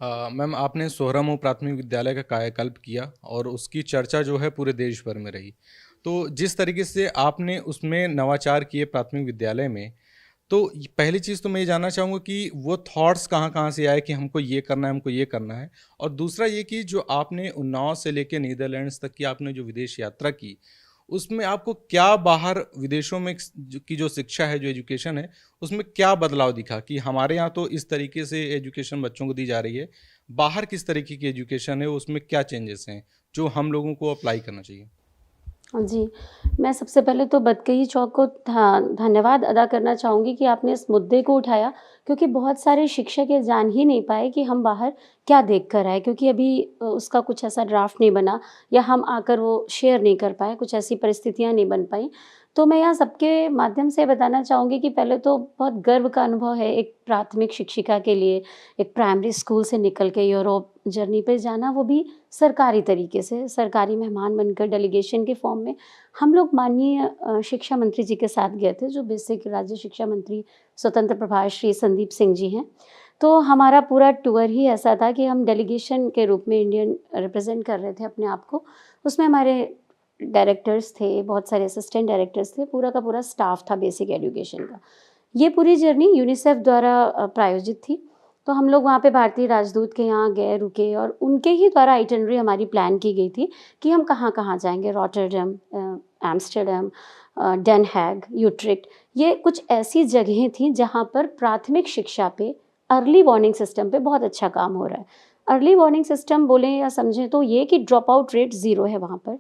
Ma'am आपने सोहरामऊ प्राथमिक विद्यालय का कायाकल्प किया और उसकी चर्चा जो है पूरे देश भर में रही। तो जिस तरीके से आपने उसमें नवाचार किए प्राथमिक विद्यालय में, तो पहली चीज़ तो मैं ये जानना चाहूँगा कि वो थॉट्स कहाँ-कहाँ से आए कि हमको ये करना है, हमको ये करना है? और दूसरा ये कि जो आपने उन्नाव से लेके नीदरलैंड्स तक की आपने जो विदेश यात्रा की, उसमें आपको क्या बाहर विदेशों में की जो शिक्षा है, जो एजुकेशन है, उसमें क्या बदलाव दिखा कि हमारे यहाँ तो इस तरीके से एजुकेशन बच्चों को दी जा रही है, बाहर किस तरीके की एजुकेशन है, उसमें क्या चेंजेस हैं, जो हम लोगों को अप्लाई करना चाहिए? जी, मैं सबसे पहले तो बदकही चौक को धन्यवाद अदा करना चाहूँगी कि आपने इस मुद्दे को उठाया, क्योंकि बहुत सारे शिक्षक ये जान ही नहीं पाए कि हम बाहर क्या देख कर आए, क्योंकि अभी उसका कुछ ऐसा ड्राफ्ट नहीं बना या हम आकर वो शेयर नहीं कर पाए, कुछ ऐसी परिस्थितियाँ नहीं बन पाईं। तो मैं यहाँ सबके माध्यम से बताना चाहूँगी कि पहले तो बहुत गर्व का अनुभव है एक प्राथमिक शिक्षिका के लिए, एक प्राइमरी स्कूल से निकल के यूरोप जर्नी पे जाना, वो भी सरकारी तरीके से, सरकारी मेहमान बनकर डेलीगेशन के फॉर्म में। हम लोग माननीय शिक्षा मंत्री जी के साथ गए थे, जो बेसिक राज्य शिक्षा मंत्री स्वतंत्र प्रभार श्री संदीप सिंह जी हैं। तो हमारा पूरा टूर ही ऐसा था कि हम डेलीगेशन के रूप में इंडियन रिप्रेज़ेंट कर रहे थे अपने आप को। उसमें हमारे डायरेक्टर्स थे, बहुत सारे असिस्टेंट डायरेक्टर्स थे, पूरा का पूरा स्टाफ था बेसिक एजुकेशन का। ये पूरी जर्नी यूनिसेफ द्वारा प्रायोजित थी। तो हम लोग वहाँ पे भारतीय राजदूत के यहाँ गए, रुके और उनके ही द्वारा आइटिनरी हमारी प्लान की गई थी कि हम कहाँ-कहाँ जाएँगे, रॉटरडैम, एम्स्टर्डम, डेन हैग, यूट्रिक्ट। ये कुछ ऐसी जगहें थीं जहाँ पर प्राथमिक शिक्षा पे, अर्ली वार्निंग सिस्टम पे बहुत अच्छा काम हो रहा है। अर्ली वार्निंग सिस्टम बोलें या समझें तो ये कि ड्रॉप आउट रेट 0 है वहाँ पर।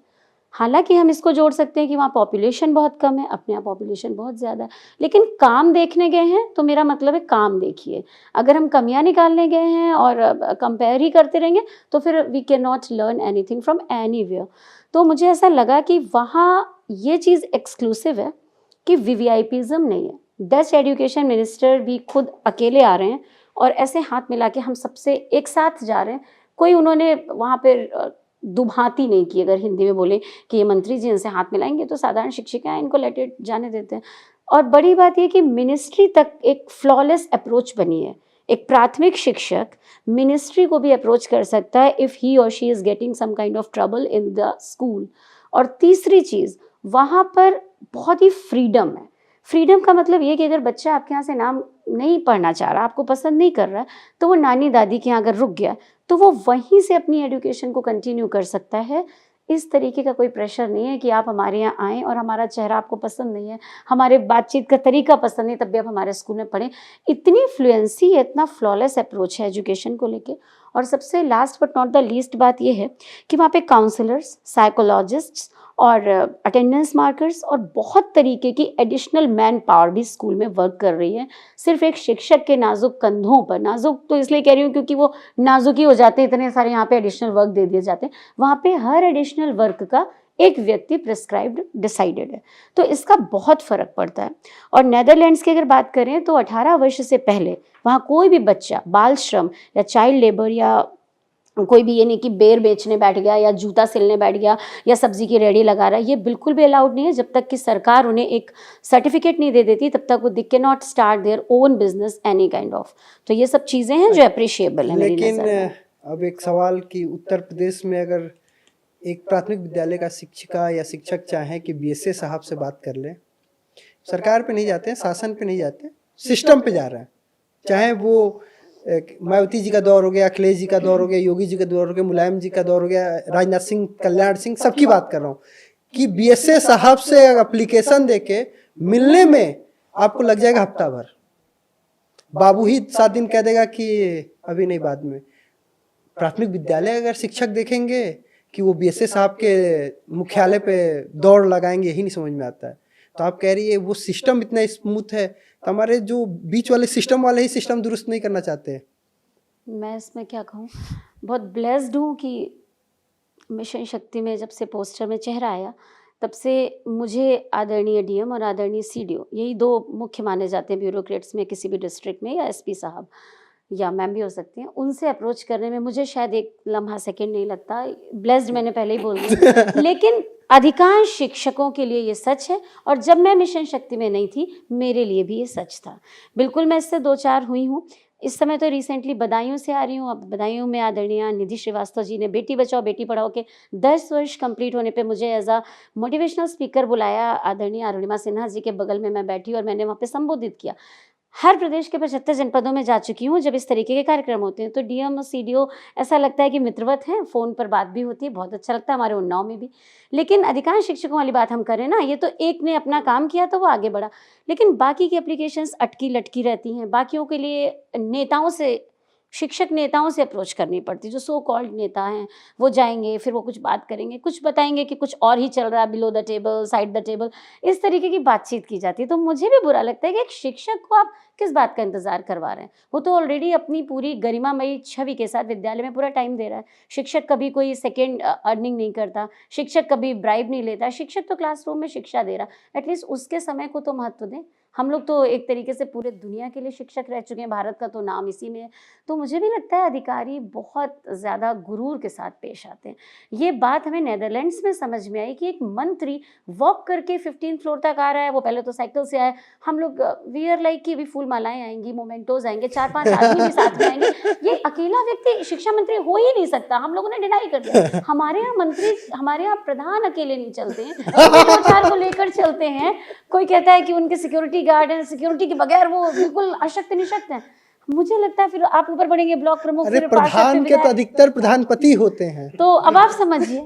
हालाँकि हम इसको जोड़ सकते हैं कि वहाँ पॉपुलेशन बहुत कम है, अपने यहाँ पॉपुलेशन बहुत ज़्यादा है। लेकिन काम देखने गए हैं, तो मेरा मतलब है काम देखिए। अगर हम कमियाँ निकालने गए हैं और कंपेयर ही करते रहेंगे, तो फिर we can not learn anything from anywhere. तो मुझे ऐसा लगा कि वहाँ ये चीज़ एक्सक्लूसिव है कि वीवीआईपीज़्म नहीं है। डच एजुकेशन मिनिस्टर भी खुद अकेले आ रहे हैं और ऐसे हाथ मिला के हम सबसे एक साथ जा रहे हैं। कोई उन्होंने वहाँ पे दुभाती नहीं की, अगर हिंदी में बोले कि ये मंत्री जी इनसे हाथ मिलाएंगे, तो साधारण शिक्षिका इनको लेट इट जाने देते हैं। और बड़ी बात ये कि मिनिस्ट्री तक एक फ्लॉलेस अप्रोच बनी है। एक प्राथमिक शिक्षक मिनिस्ट्री को भी अप्रोच कर सकता है इफ़ ही और she is getting some kind of trouble in the school. और तीसरी चीज़, वहाँ पर बहुत ही फ्रीडम है। फ्रीडम का मतलब ये कि अगर बच्चा आपके यहाँ से नाम नहीं पढ़ना चाह रहा, आपको पसंद नहीं कर रहा है, तो वो नानी दादी के यहाँ अगर रुक गया, तो वो वहीं से अपनी एजुकेशन को कंटिन्यू कर सकता है। इस तरीके का कोई प्रेशर नहीं है कि आप हमारे यहाँ आएँ और हमारा चेहरा आपको पसंद नहीं है, हमारे बातचीत का तरीका पसंद नहीं, तब भी आप हमारे स्कूल में पढ़ें। इतनी फ्लुएंसी है, इतना फ्लॉलेस अप्रोच है एजुकेशन को लेके। और सबसे last but not the least बात ये है कि वहाँ पे काउंसलर्स, साइकोलॉजिस्ट्स और अटेंडेंस मार्कर्स और बहुत तरीके की एडिशनल मैन पावर भी स्कूल में वर्क कर रही है। सिर्फ एक शिक्षक के नाजुक कंधों पर, नाजुक तो इसलिए कह रही हूँ क्योंकि वो नाजुक ही हो जाते हैं, इतने सारे यहाँ पे एडिशनल वर्क दे दिए जाते हैं। वहाँ पे हर एडिशनल वर्क का एक व्यक्ति प्रिस्क्राइब्ड डिसाइडेड है। तो इसका बहुत फ़र्क पड़ता है। और नीदरलैंड्स की अगर बात करें तो 18 वर्ष से पहले वहाँ कोई भी बच्चा बाल श्रम या चाइल्ड लेबर या कोई भी ये नहीं कि बेर बेचने बैठ गया या जूता सिलने बैठ गया या सब्जी की रेहड़ी लगा रहा है, ये बिल्कुल भी अलाउड नहीं है। जब तक कि सरकार उन्हें एक सर्टिफिकेट नहीं दे देती, तब तक वो they can not start their own business any kind of. तो ये सब चीज़ें हैं जो अप्रिशिएबल है मेरी लेकिन नज़र में। अब एक सवाल कि उत्तर प्रदेश में अगर एक प्राथमिक विद्यालय का शिक्षिका या शिक्षक चाहे कि बीएसए साहब से बात कर ले, सरकार पे नहीं जाते हैं, शासन पे नहीं जाते, सिस्टम पे जा रहे हैं। चाहे वो मायावती जी का दौर हो गया, अखिलेश जी का दौर हो गया, योगी जी का दौर हो गया, मुलायम जी का दौर हो गया, राजनाथ सिंह, कल्याण सिंह, सबकी बात कर रहा हूँ कि बीएसए साहब से एप्लीकेशन देके मिलने में आपको लग जाएगा हफ्ता भर। बाबू ही 7 दिन कह देगा कि अभी नहीं, बाद में। प्राथमिक विद्यालय अगर शिक्षक देखेंगे कि वो बीएसए साहब के मुख्यालय पे दौड़ लगाएंगे, यही नहीं समझ में आता है। तो आप कह रही है वो सिस्टम इतना स्मूथ है, तो हमारे जो बीच वाले सिस्टम वाले ही सिस्टम दुरुस्त नहीं करना चाहते हैं। मैं इसमें क्या कहूँ, बहुत ब्लेस्ड हूँ कि मिशन शक्ति में जब से पोस्टर में चेहरा आया, तब से मुझे आदरणीय डीएम और आदरणीय सीडीओ, यही 2 मुख्य माने जाते हैं ब्यूरोक्रेट्स में किसी भी डिस्ट्रिक्ट में, या एसपी साहब या मैम भी हो सकती हैं, उनसे अप्रोच करने में मुझे शायद एक लम्हा सेकंड नहीं लगता। ब्लेस्ड मैंने पहले ही बोल दिया। लेकिन अधिकांश शिक्षकों के लिए ये सच है, और जब मैं मिशन शक्ति में नहीं थी, मेरे लिए भी ये सच था। बिल्कुल मैं इससे 2-4 हुई हूँ। इस समय तो रिसेंटली बदायूं से आ रही हूँ। अब बदायूं में आदरणीय निधि श्रीवास्तव जी ने बेटी बचाओ बेटी पढ़ाओ के 10 वर्ष कंप्लीट होने पे मुझे एज अ मोटिवेशनल स्पीकर बुलाया। आदरणीय अरुणिमा सिन्हा जी के बगल में मैं बैठी और मैंने वहाँ पे संबोधित किया। हर प्रदेश के 75 जनपदों में जा चुकी हूँ। जब इस तरीके के कार्यक्रम होते हैं तो डीएम सीडीओ ऐसा लगता है कि मित्रवत हैं, फ़ोन पर बात भी होती है, बहुत अच्छा लगता है, हमारे उन्नाव में भी। लेकिन अधिकांश शिक्षकों वाली बात हम करें ना, ये तो एक ने अपना काम किया तो वो आगे बढ़ा, लेकिन बाकी की एप्लीकेशंस अटकी लटकी रहती हैं। बाकियों के लिए नेताओं से, शिक्षक नेताओं से अप्रोच करनी पड़ती है। जो सो कॉल्ड नेता हैं वो जाएंगे, फिर वो कुछ बात करेंगे, कुछ बताएंगे कि कुछ और ही चल रहा है, below the table, side the table, इस तरीके की बातचीत की जाती है। तो मुझे भी बुरा लगता है कि एक शिक्षक को आप किस बात का इंतजार करवा रहे हैं। वो तो ऑलरेडी अपनी पूरी गरिमामयी छवि के साथ विद्यालय में पूरा टाइम दे रहा है। शिक्षक कभी कोई सेकेंड अर्निंग नहीं करता, शिक्षक कभी ब्राइब नहीं लेता, शिक्षक तो क्लासरूम में शिक्षा दे रहा है। एटलीस्ट उसके समय को तो महत्व दें। हम लोग तो एक तरीके से पूरे दुनिया के लिए शिक्षक रह चुके हैं, भारत का तो नाम इसी में है। तो मुझे भी लगता है अधिकारी बहुत ज़्यादा गुरूर के साथ पेश आते हैं। ये बात हमें नीदरलैंड्स में समझ में आई कि एक मंत्री वॉक करके 15th फ्लोर तक आ रहा है। वो पहले तो साइकिल से आए, हम लोग वी आर लाइक कि भी फूल मालाएं आएंगी, मोमेंटोज आएंगे, 4-5 आदमी भी साथ में आएंगे। ये अकेला व्यक्ति शिक्षा मंत्री हो ही नहीं सकता। हम लोगों ने डिनाई कर दिया। हमारे यहाँ मंत्री, हमारे यहाँ प्रधान अकेले नहीं चलते हैं, 2-4 को लेकर चलते हैं। कोई कहता है कि उनके सिक्योरिटी गार्ड हैं, सिक्योरिटी के बगैर वो बिल्कुल अशक्त निशक्त हैं। मुझे लगता है फिर आप ऊपर बढ़ेंगे, ब्लॉक प्रमुख, अरे फिर पार्षद, प्रधान फिर के तो विधायक। अधिकतर प्रधानपति होते हैं। तो अब आप समझिए